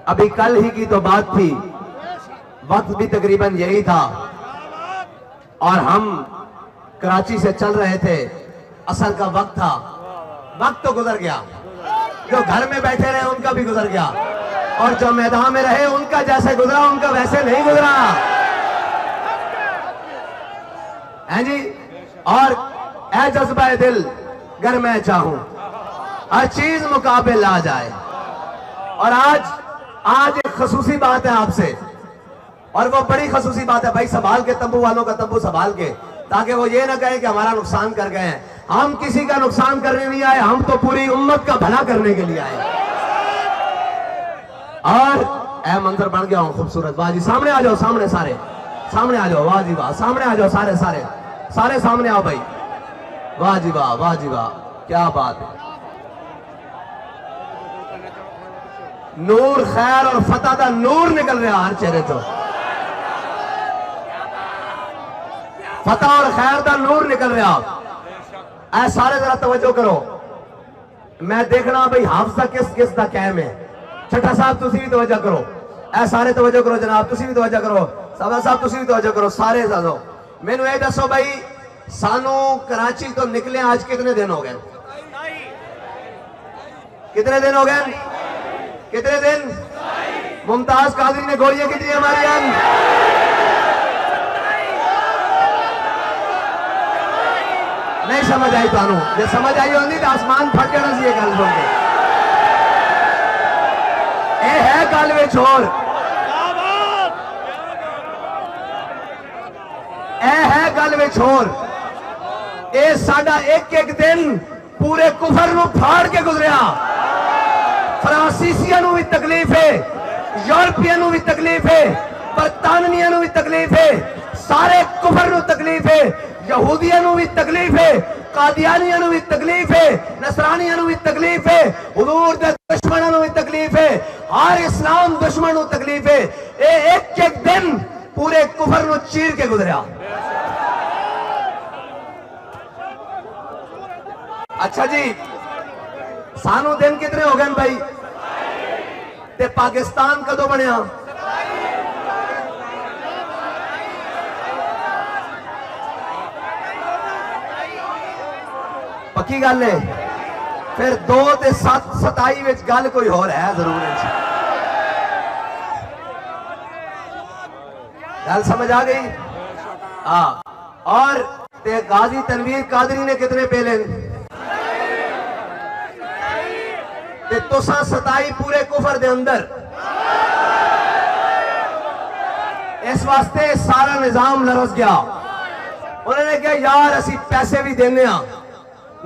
अभी कल ही की तो बात थी, वक्त भी तकरीबन यही था और हम कराची से चल रहे थे, असर का वक्त था। वक्त तो गुजर गया, जो घर में बैठे रहे उनका भी गुजर गया और जो मैदान में रहे उनका जैसे गुजरा उनका वैसे नहीं गुजरा है जी। और ऐ जज्बा दिल गर मैं चाहूं हर चीज मुकाबिल आ जाए। और आज एक खसूसी बात है आपसे, और वो बड़ी खसूसी बात है भाई, संभाल के तंबू वालों का तंबू संभाल के, ताकि वो ये ना कहे कि हमारा नुकसान कर गए हैं। हम किसी का नुकसान करने नहीं आए, हम तो पूरी उम्मत का भला करने के लिए आए। और ऐ मंजर बन गया हूं खूबसूरत। वाह जी, सामने आ जाओ, सामने सारे सामने आ जाओ। वाह जी वाह, सामने आ जाओ, सारे सारे सारे सामने आओ भाई। वाह जी वाह, वाह जी वाह, क्या बात है। नूर खैर और फतह का नूर निकल रहा हर चेहरे तो, फतह और खैर का नूर निकल रहा। ऐ सारे जरा तवज्जो करो, मैं देखना भाई हाफजा किस किस का कैम है। छठा साहब तुसी भी तवज्जो करो, ऐ सारे तवज्जो करो जनाब, तुसी भी तवज्जो करो, साहब साहब तुसी भी तवज्जो करो, सारे साजो। मैनू ये दसो भाई, सानू कराची तो निकले आज कितने दिन हो गए? कितने दिन हो गए? कितने दिन? मुमताज कादरी ने गोलियां की थी हमारी जान। नहीं समझ आई थानू, जो समझ आई होती तो आसमान फट जाना सी गल सुन के। ये है गल में छोर, ए है गल में छोर। ये साडा एक एक दिन पूरे कुफर नू फाड़ के गुजरिया। फ्रांसीसियां नू भी तकलीफ है, यूरोपियन नू भी तकलीफ है, बरतानिया नू भी तकलीफ है, सारे कुफर नू तकलीफ है, यहूदियों नू भी तकलीफ है, कादियानियों नू भी तकलीफ है, नसरानियों नू भी तकलीफ है, हुजूर दे दुश्मनों नू भी तकलीफ है, हर इस्लाम दुश्मन नू तकलीफ है। ये एक एक दिन पूरे कुफर नू चीर के गुजरिया। अच्छा जी, सानू दिन कितने हो गए भाई? ते पाकिस्तान कदों बनया? पक्की गल है? फिर 2 ते 7 27 विच गल कोई होर है जरूर। गल समझ आ गई? हाँ। और ते गाजी तनवीर कादरी ने कितने पेले? ते तुसा 27 पूरे कुफर दे अंदर। इस वास्ते सारा निजाम लरस गया। उन्होंने कहा यार असी पैसे भी देने,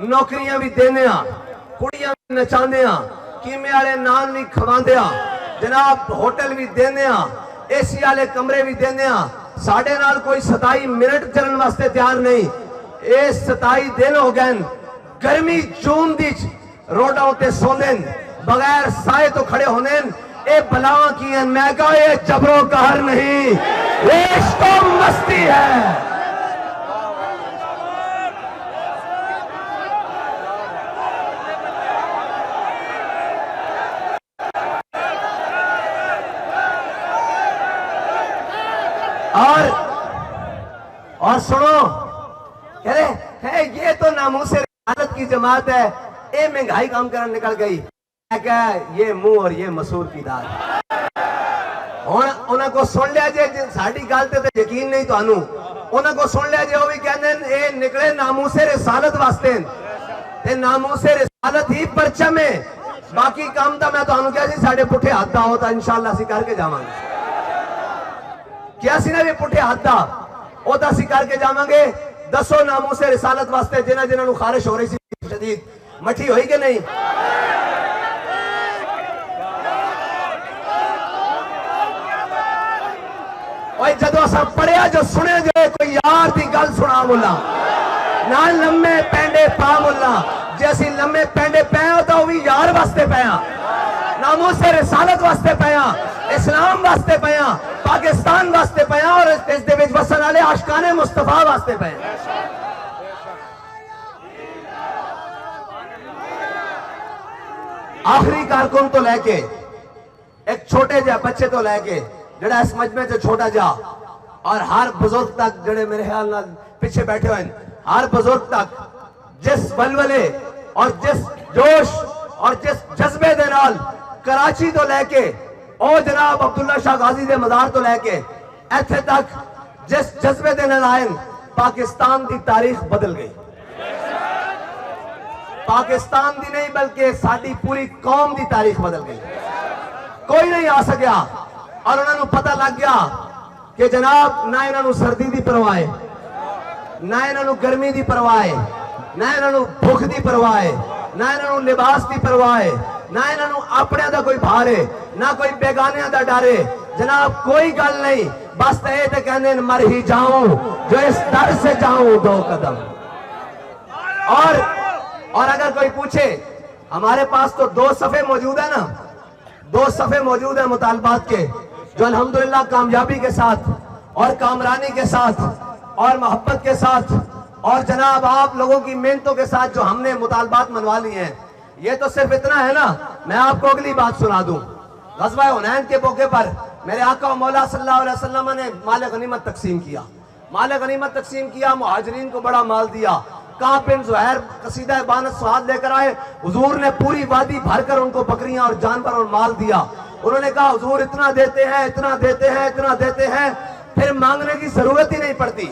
नौकरियां भी देने, कुड़ियां भी नचाने, कीमे वाले नान भी खवांदे, जनाब होटल भी देने, एसी वाले कमरे भी देने। साढ़े नाल कोई 27 मिनट चलने वास्ते तैयार नहीं। ये 27 दिन हो गए गर्मी जून दी रोडा उत्ते सोंदे बगैर साए तो खड़े होने। ए बलावा की है, मैं कहा ये जबरों कहर नहीं, ये इश्क और मस्ती है। और सुनो, कह रहे है ये तो नामूसे रिसालत की जमात है, ये महंगाई काम करने निकल गई। क्या ये मुंह और ये मसूर की दाल। हुण उन्हां को सुन लिया जे साडी गल ते यकीन नहीं तुहानू, उन्हां को सुन लिया जे वो भी कहंदे ये निकले नामूसे रिसालत वास्ते, ते नामूसे रिसालत ही परचम है। बाकी काम तो मैं तुहानू कहा जी साडे पुठे हाथ दा हो तो इंशाअल्लाह असीं करके जावांगे। क्या सी ना भी पुठे हाथ दा वो तो असीं करके जावांगे। दसो नामूसे रिसालत वास्ते जिन्हां जिन्हां नू खारिश हो रही सी शदीद मठी होई कि नहीं? जदों असां पढ़िया जो सुने जे कोई यार की गल सुना मुला ना लम्मे पैंडे पा मुला, जे असीं लम्मे पैंडे पे तो वह भी यार वास्ते पे, नामूसे रिसालत वास्ते पे, इस्लाम वास्ते पे, पाकिस्तान वास्ते पे और इस दे विच वसन वाले आशिकाने मुस्तफा वास्ते पे। आखिरी कारकुन तो लेके एक छोटे जा बच्चे तो लैके जड़ा इस मजमे से छोटा जा और हर बुजुर्ग तक जड़े मेरे ख्याल नाल पीछे बैठे हुए हर बुजुर्ग तक जिस बलबले और जिस जोश और जिस जज्बे दे नाल कराची तो लैके और जनाब अब्दुल्ला शाह गाजी दे मज़ार तो लैके इत्थे तक जिस जज्बे दे नाल आए पाकिस्तान की तारीख बदल गई। पाकिस्तान की नहीं बल्कि साडी पूरी कौम की तारीख बदल गई। कोई नहीं आ सकिया और उन्होंने पता लग गया कि जनाब ना इन्होंने सर्दी की परवाह है, ना इन्होंने गर्मी की परवाह है, ना इन्होंने भुख की परवाह है, ना इन्होंने लिबास की परवाह है, ना इन्होंने अपने दा कोई भार है, ना कोई बेगाने दा डर है। जनाब कोई गल नहीं, बस ये तो कहने मर ही जाऊं जो इस दर से जाऊं 2 कदम। और अगर कोई पूछे हमारे पास तो 2 सफ़े मौजूद है ना, 2 सफ़े मौजूद है मुतालबात के जो अल्हम्दुलिल्लाह कामयाबी के साथ और कामरानी के साथ और मोहब्बत के साथ और जनाब आप लोगों की मेहनतों के साथ जो हमने मुतालबात मनवा लिए हैं। ये तो सिर्फ इतना है ना, मैं आपको अगली बात सुना दूं। ग़ज़वा हुनैन के मौके पर मेरे आका मौला सल्लल्लाहु अलैहि वसल्लम ने माल गनीमत तकसीम किया, माल गनीमत तकसीम किया, मुहाजिरीन को बड़ा माल दिया। काब बिन ज़ुहैर कसीदा बानत सुहाद लेकर आए, हुजूर ने पूरी वादी भरकर उनको बकरियां और जानवर और माल दिया। उन्होंने कहा हुजूर इतना देते हैं, इतना देते हैं, इतना देते हैं, फिर मांगने की जरूरत ही नहीं पड़ती।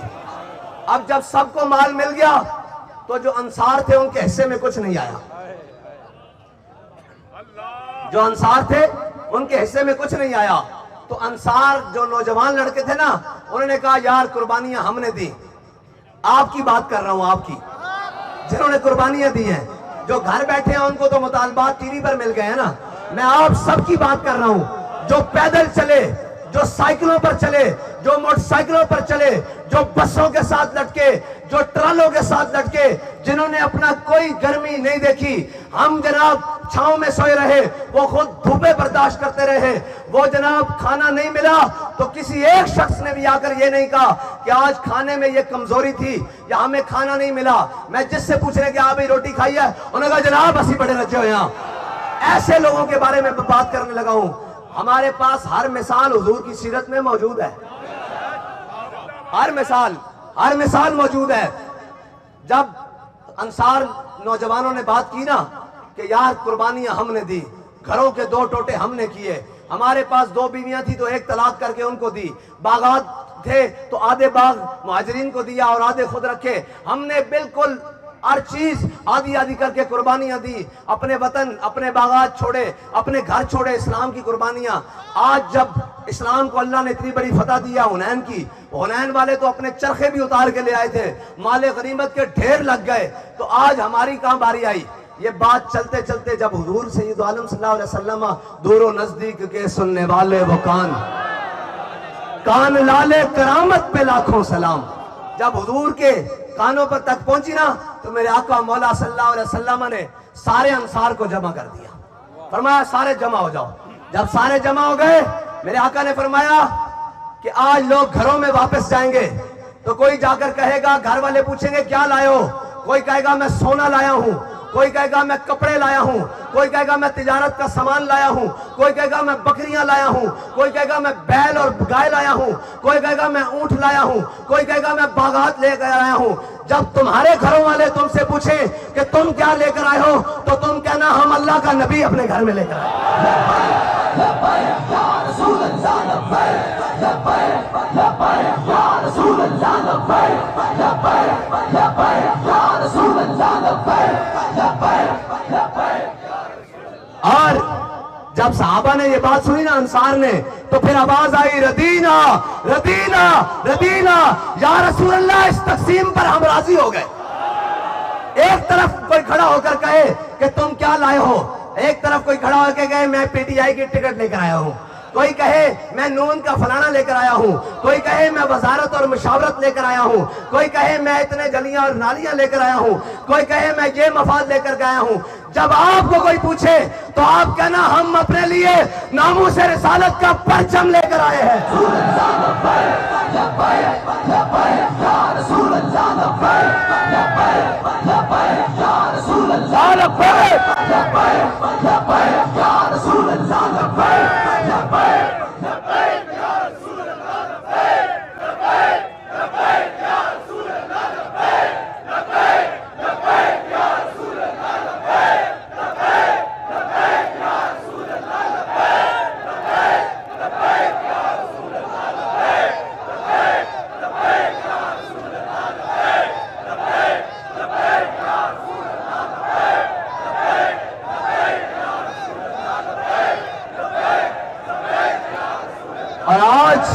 अब जब सबको माल मिल गया तो जो अंसार थे उनके हिस्से में कुछ नहीं आया, जो अंसार थे उनके हिस्से में कुछ नहीं आया। तो अंसार जो नौजवान लड़के थे ना, उन्होंने कहा यार कुर्बानियां हमने दी, आपकी बात कर रहा हूं, आपकी जिन्होंने कुर्बानियां दी हैं, जो घर बैठे हैं उनको तो मुतालबात टीवी पर मिल गए हैं ना, मैं आप सबकी बात कर रहा हूं। जो पैदल चले, जो साइकिलों पर चले, जो मोटरसाइकिलों पर चले, जो बसों के साथ लटके, जो ट्रालों के साथ लटके, जिन्होंने अपना कोई गर्मी नहीं देखी, हम जनाब छांव में सोए रहे, वो खुद धूपे बर्दाश्त करते रहे, वो जनाब खाना नहीं मिला तो किसी एक शख्स ने भी आकर ये नहीं कहा कि आज खाने में ये कमजोरी थी या हमें खाना नहीं मिला। मैं जिससे पूछने कि आप भी रोटी खाई है, उन्होंने कहा जनाब असी बड़े रजे हुए हैं। ऐसे लोगों के बारे में बात करने लगा हूं। हमारे पास हर मिसाल हुजूर की सीरत में मौजूद है, हर मिसाल मौजूद है। जब अंसार नौजवानों ने बात की ना कि यार कुर्बानियां हमने दी, घरों के 2 टोटे हमने किए, हमारे पास 2 बीवियां थी तो 1 तलाक करके उनको दी, बागात थे तो आधे बाग मुहाजिरीन को दिया और आधे खुद रखे, हमने बिल्कुल हर चीज आधी आधी करके कुर्बानियां दी, अपने वतन, अपने बागात छोड़े, अपने घर छोड़े, इस्लाम की कुर्बानियां। आज जब इस्लाम को अल्लाह ने इतनी बड़ी फतह दिया हुनैन की, हुनैन वाले तो अपने चरखे भी उतार के ले आए थे, माले गनीमत के ढेर लग गए, तो आज हमारी कहां बारी आई। ये बात चलते चलते जब हुजूर सैयद आलम सल्लल्लाहु अलैहि वसल्लम दूरो नजदीक के सुनने वाले वो कान लाले करामत पे लाखों सलाम, जब हुजूर के कानों पर तक पहुंची ना तो मेरे आका मौला सल्लल्लाहु अलैहि वसल्लम ने सारे अंसार को जमा कर दिया, फरमाया सारे जमा हो जाओ। जब सारे जमा हो गए, मेरे आका ने फरमाया कि आज लोग घरों में वापस जाएंगे, तो कोई जाकर कहेगा, घर वाले पूछेंगे क्या लाए हो, कोई कहेगा मैं सोना लाया हूं, कोई कहेगा मैं कपड़े लाया हूं, कोई कहेगा मैं तिजारत का सामान लाया हूं, कोई कहेगा मैं बकरियां लाया हूं, कोई कहेगा मैं बैल और गाय लाया हूं, कोई कहेगा मैं ऊंट लाया हूं, कोई कहेगा मैं बागात लेकर आया हूं। जब तुम्हारे घरों वाले तुमसे पूछे कि तुम क्या लेकर आए हो, तो तुम कहना हम अल्लाह का नबी अपने घर में लेकर आए। और जब सहाबा ने ये बात सुनी ना अंसार ने, तो फिर आवाज आई रदीना रदीना रदीना या रसूल अल्लाह, इस तकसीम पर हम राजी हो गए। एक तरफ कोई खड़ा होकर कहे कि तुम क्या लाए हो, एक तरफ कोई खड़ा होकर कहे मैं पीटीआई की टिकट लेकर आया हूं, कोई कहे मैं नून का फलाना लेकर आया हूं, कोई कहे मैं वजारत और मुशावरत लेकर आया हूं, कोई कहे मैं इतने गलियां और नालियां लेकर आया हूं, कोई कहे मैं ये मफाद लेकर आया हूं। जब आपको कोई पूछे तो आप कहना हम अपने लिए नामूस रिसालत का परचम लेकर आए हैं। आज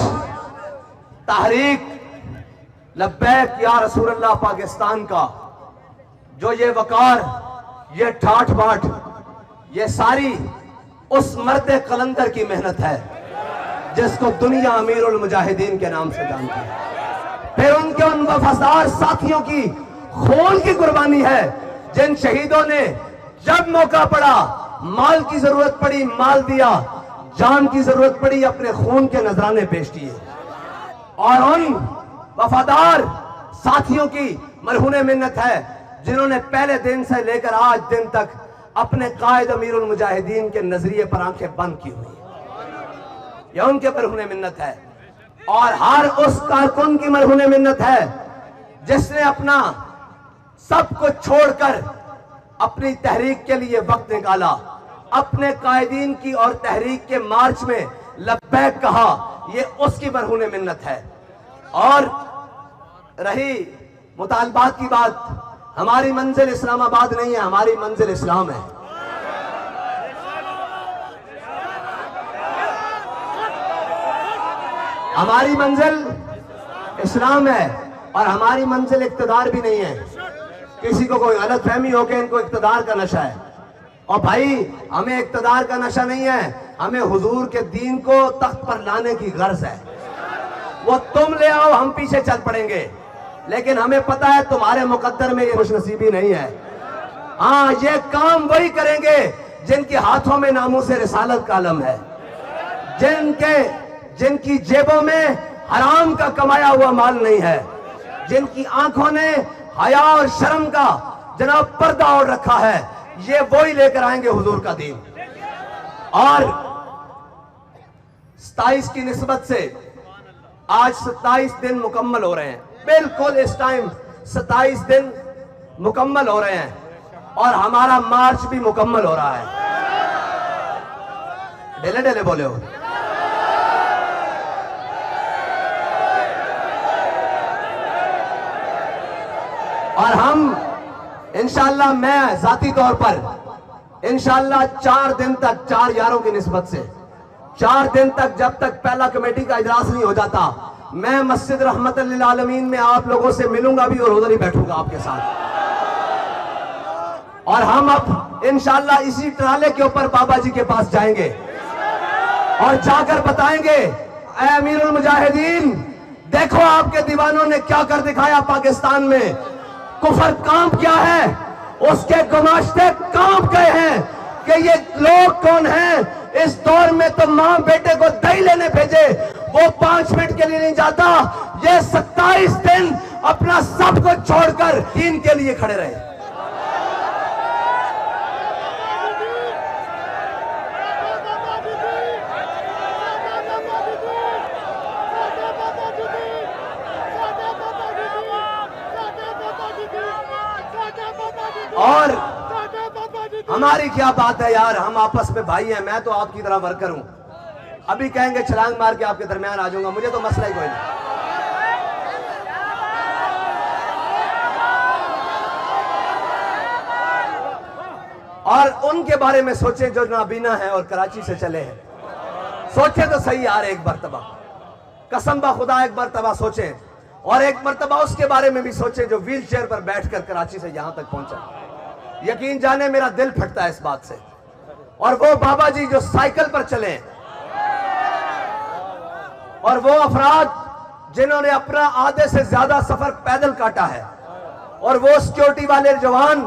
तहरीक लब्बैक या रसूलल्लाह पाकिस्तान का जो ये वकार, ये ठाठ बाट, ये सारी उस मर्द कलंदर की मेहनत है जिसको दुनिया अमीरुल मुजाहिदीन के नाम से जानती है। फिर उनके उन वफादार साथियों की खून की कुर्बानी है जिन शहीदों ने जब मौका पड़ा, माल की जरूरत पड़ी माल दिया, जान की जरूरत पड़ी अपने खून के नजराने पेश किए। और उन वफादार साथियों की मरहूने मिन्नत है जिन्होंने पहले दिन से लेकर आज दिन तक अपने कायद अमीरुल मुजाहिदीन के नजरिए पर आंखें बंद की हुई, यह उनके मरहूने मिन्नत है। और हर उस कारकुन की मरहूने मिन्नत है जिसने अपना सब कुछ छोड़कर अपनी तहरीक के लिए वक्त निकाला, अपने कायदीन की और तहरीक के मार्च में लब्बैक कहा, ये उसकी मरहूने मिन्नत है। और रही मुतालबात की बात, हमारी मंजिल इस्लामाबाद नहीं है, हमारी मंजिल इस्लाम है। हमारी मंजिल इस्लाम है और हमारी मंजिल इक्तदार भी नहीं है। किसी को कोई गलत फहमी हो कि इनको इक्तदार का नशा है, और भाई हमें इक्तदार का नशा नहीं है, हमें हुजूर के दीन को तख्त पर लाने की गर्ज है। वो तुम ले आओ, हम पीछे चल पड़ेंगे, लेकिन हमें पता है तुम्हारे मुकद्दर में ये खुशनसीबी नहीं है। हाँ, ये काम वही करेंगे जिनके हाथों में नामूसे रिसालत का अलम है, जिनकी जेबों में हराम का कमाया हुआ माल नहीं है, जिनकी आंखों ने हया और शर्म का जनाब पर्दा ओढ़ रखा है, ये वही लेकर आएंगे हुजूर का दीन। और 27 की निस्बत से आज 27 दिन मुकम्मल हो रहे हैं, बिल्कुल इस टाइम 27 दिन मुकम्मल हो रहे हैं और हमारा मार्च भी मुकम्मल हो रहा है। ढेले ढेले बोले हो। और हम इंशाअल्लाह, मैं जाती तौर पर इंशाअल्लाह 4 दिन तक, 4 यारों की निस्बत से 4 दिन तक, जब तक पहला कमेटी का इजलास नहीं हो जाता, मैं मस्जिद रहमतुल लिल आलमीन में आप लोगों से मिलूंगा भी और उधर ही बैठूंगा आपके साथ। और हम अब इंशाअल्लाह इसी ट्राले के ऊपर बाबा जी के पास जाएंगे और जाकर बताएंगे, ऐ अमीरुल मुजाहिदीन, देखो आपके दीवानों ने क्या कर दिखाया पाकिस्तान में, कुफर काम क्या है, उसके गुमाश्ते काम गए हैं कि ये लोग कौन हैं। इस दौर में तो मां बेटे को दही लेने भेजे, वो 5 मिनट के लिए नहीं जाता, ये 27 दिन अपना सब कुछ छोड़कर दीन के लिए खड़े रहे। और हमारी क्या बात है यार, हम आपस में भाई हैं, मैं तो आपकी तरह वर्कर हूं। अभी कहेंगे छलांग मार के आपके दरमियान आ जाऊंगा, मुझे तो मसला ही कोई नहीं। और उनके बारे में सोचें जो नाबीना है और कराची से चले हैं, सोचे तो सही यार, एक मरतबा कसम बा खुदा एक मरतबा सोचें, और एक मरतबा उसके बारे में भी सोचें जो व्हील चेयर पर बैठकर कराची से यहां तक पहुंचा। यकीन जाने मेरा दिल फटता है इस बात से। और वो बाबा जी जो साइकिल पर चले, और वो अफराद जिन्होंने अपना आधे से ज्यादा सफर पैदल काटा है, और वो सिक्योरिटी वाले जवान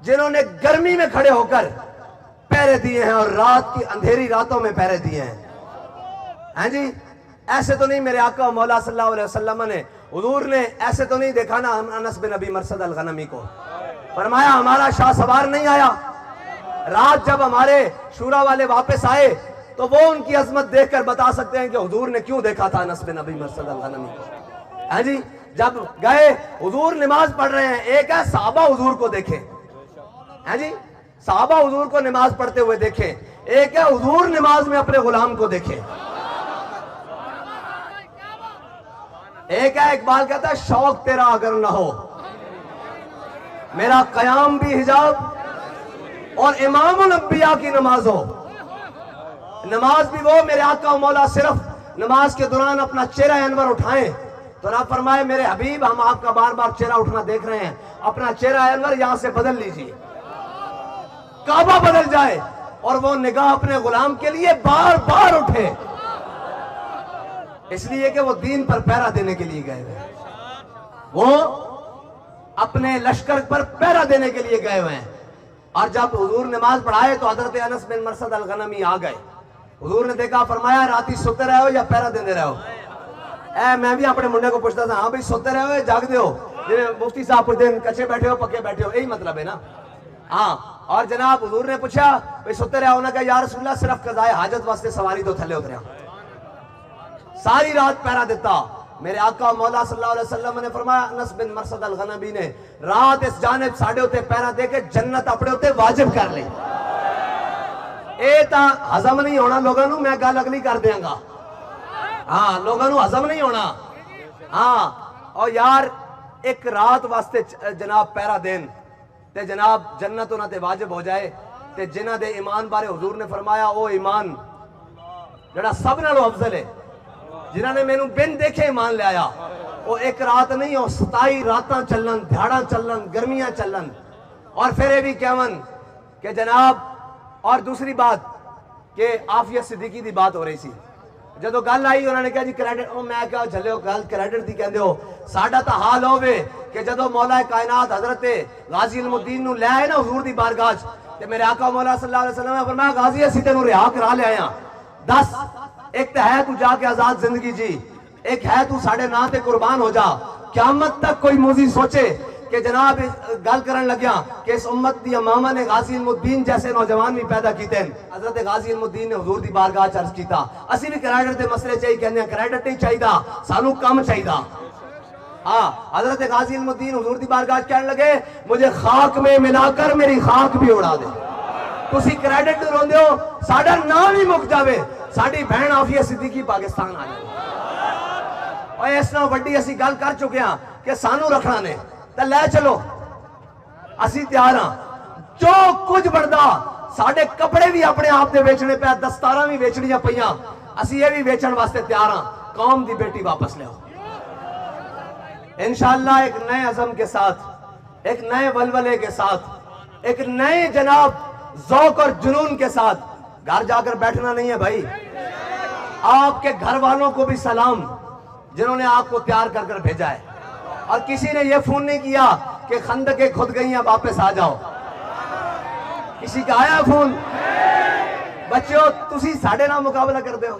जिन्होंने गर्मी में खड़े होकर पहरे दिए हैं और रात की अंधेरी रातों में पहरे दिए हैं जी। ऐसे तो नहीं मेरे आका मौला सल्लल्लाहु अलैहि वसल्लम ने, हुजूर ने ऐसे तो नहीं देखा ना अनस बिन नबी मरसद अल गनमी को, फरमाया हमारा शाह सवार नहीं आया। रात जब हमारे शूरा वाले वापस आए तो वो उनकी अजमत देखकर बता सकते हैं कि हुजूर ने क्यों देखा था अनस बिन नबी मरसद अल गनमी को। हाँ जी, जब गए हुजूर नमाज पढ़ रहे हैं, एक है साहबा हुजूर को देखे, है जी, साहबा हुजूर को नमाज पढ़ते हुए देखे, एक है हुजूर नमाज में अपने गुलाम को देखे। एक है, इकबाल कहता है शौक तेरा अगर ना हो, मेरा कयाम भी हिजाब और इमामुल अंबिया की नमाज हो। नमाज भी वो मेरे आका मौला सिर्फ नमाज के दौरान अपना चेहरा अनवर उठाएं तो ना फरमाए मेरे हबीब हम आपका बार बार चेहरा उठना देख रहे हैं, अपना चेहरा अनवर यहां से बदल लीजिए, काबा बदल जाए और वो निगाह अपने गुलाम के लिए बार बार उठे, इसलिए कि वो दीन पर पहरा देने के लिए गए हुए हैं, वो अपने लश्कर पर पहरा देने के लिए गए हुए हैं। और जब हुजूर नमाज पढ़ाए तो हजरत अनस बिन मरसद अल गनमी आ गए। हुजूर ने देखा, फरमाया राती सोते रहे हो या पहरा देते रहे हो? मैं भी अपने मुंडे को पूछता था, हाँ भाई सोते रहे हो या जागते हो? मुफ्ती साहब पूछते हैं कच्चे बैठे हो पक्के बैठे हो, यही मतलब है ना। हाँ, और जनाब हुजूर ने पूछा भाई सोते रहे हो ना? कहा या रसूलल्लाह सिर्फ कज़ाए हाजत वास्ते सवारी तो थले उतरे, सारी रात पहरा देता। मेरे आका मौला सल्लल्लाहु अलैहि वसल्लम ने फरमाया, अनस बिन मरसद अल गनमी ने रात इस जानिब साडे उते पहरा दे के जन्नत अपने उते वाजिब कर ली। ए ता हजम नहीं होना लोगों को, मैं गल अगली कर देंगा। हाँ, लोगों को हजम नहीं होना। हाँ, और यार एक रात वास्ते जनाब पहरा देन ते जनाब जन्नत उन्हां ते वाजिब हो जाए ते जिन्हां दे ईमान बारे हुजूर ने फरमाया ओ ईमान जड़ा सब नालों अफजल है, जिन्होंने मैनू बिन देखे ईमान ले आया, वो एक रात नहीं हो 27 रातां चलन, ध्याड़ा चलन, गर्मियां चलन। और फिर ये भी कहवन कि जनाब, और दूसरी बात कि आफिया सिद्दीकी की बात हो रही सी, जो गल आई उन्होंने कहा जी क्रेडिट, मैं क्या झल्यो गल क्रेडिट की कहते हो, साडा तो हाल होवे कि जो मौला कायनात हजरत गाजी इल्मुद्दीन नू ले आए ना हुजूर दी बारगाह ते मेरे आका मौला सल्लल्लाहु अलैहि वसल्लम ने फरमाया गाजी असीं तेनू रिहा करा ले आए, दस एक तो है तू जाके आजाद जिंदगी जी, एक है तू साडे नां ते कुर्बान हो जा। क़यामत तक कोई मुजी सोचे कि जनाब गल करन लग्या कि इस उम्मत दी इमामा ने गाजी इल्मुद्दीन जैसे नौजवान भी पैदा कीते। हजरत गाजी इल्मुद्दीन ने हुजूर दी बारगाह च अर्ज कीता, असीं भी क्रेडिट दे मसले च ही कहंदे हां, क्रेडिट नहीं चाहिदा, सानू काम चाहिदा। हाँ, हजरत गाजी इल्मुद्दीन हुजूर दी बारगाह च कहने लगे, मुझे खाक में मिलाकर मेरी खाक भी उड़ा दे। तुसी क्रेडिट रोंदे हो, साडा नाम ही मुक जावे, साडी बहन आफिया सिद्दीकी पाकिस्तान आ जाए। और इस नाल वड्डी असीं गल कर चुके हां कि सानू रखना ने ते ले चलो, असीं तैयार हां। जो कुछ बनदा, साडे कपड़े भी अपने आप दे बेचने पे, दस्तारां भी बेचणियां पईयां, असीं ये भी बेचण वास्ते तैयार हां। कौम दी बेटी वापस ले आओ इंशाअल्लाह, एक नए अज़म के साथ, एक नए वलवले के साथ, एक नए जनाब ज़ौक़ और जुनून के साथ। घर जाकर बैठना नहीं है भाई, आपके घर वालों को भी सलाम जिन्होंने आपको तैयार कर कर भेजा है। और किसी ने यह फोन नहीं किया कि खंदके खुद गई हैं वापस आ जाओ, किसी का आया फोन? बच्चों तुसी साढ़े नाल मुकाबला करते हो,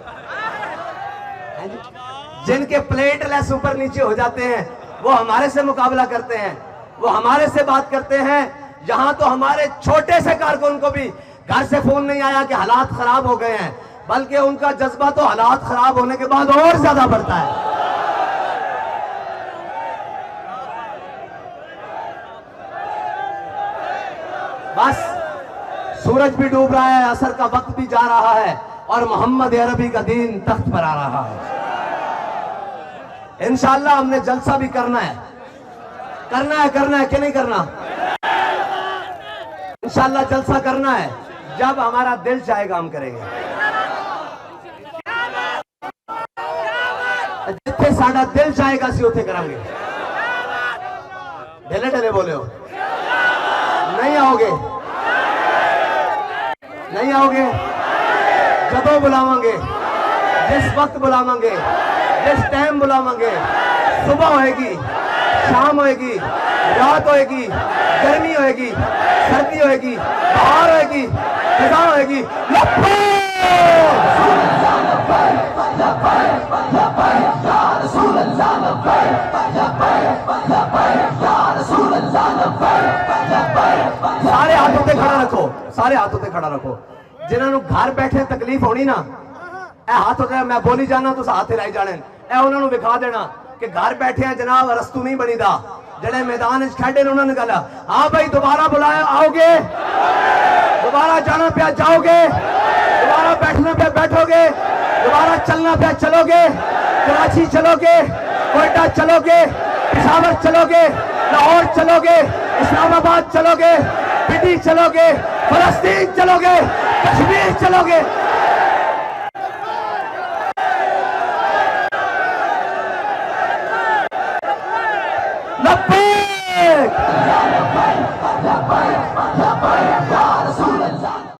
जिनके प्लेट लेस ऊपर नीचे हो जाते हैं वो हमारे से मुकाबला करते हैं, वो हमारे से बात करते हैं। यहां तो हमारे छोटे से कारकुन को भी घर से फोन नहीं आया कि हालात खराब हो गए हैं, बल्कि उनका जज्बा तो हालात खराब होने के बाद और ज्यादा बढ़ता है। बस सूरज भी डूब रहा है, असर का वक्त भी जा रहा है और मोहम्मद अरबी का दीन तख्त पर आ रहा है। इंशाअल्लाह हमने जलसा भी करना है कि नहीं करना? इंशाअल्लाह जलसा करना है, जब हमारा दिल चाहेगा हम करेंगे। जिथे साडा दिल चाहेगा असीं उत्थे करांगे। ढेले ढेले बोले हो, नहीं आओगे? नहीं आओगे? जदों बुलावांगे, जिस वक्त बुलावांगे, जिस टाइम बुलावांगे, सुबह होएगी, शाम होएगी, रात होएगी, गर्मी होएगी, सर्दी होएगी, बाहर होएगी, खजा होएगी, सारे हाथों पे खड़ा रखो, सारे हाथों पे खड़ा रखो। जिन्होंने घर बैठे तकलीफ होनी ना, हाथ होते मैं बोली जाना तो हाथ लाई जाने, उन्होंने विखा देना कि घर बैठे हैं जनाब रस्तू नहीं बनी दा, जड़े मैदान खेडे ने उन्होंने कहा हाँ भाई दोबारा बुलाया आओगे, दोबारा जाना पे जाओगे, दोबारा बैठना पे बैठोगे, दोबारा चलना पे चलोगे, कराची चलोगे, कोयटा चलोगे, पेशावर चलोगे, लाहौर चलोगे, इस्लामाबाद चलोगे, पिंडी चलोगे, फलस्तीन चलोगे, कश्मीर चलोगे।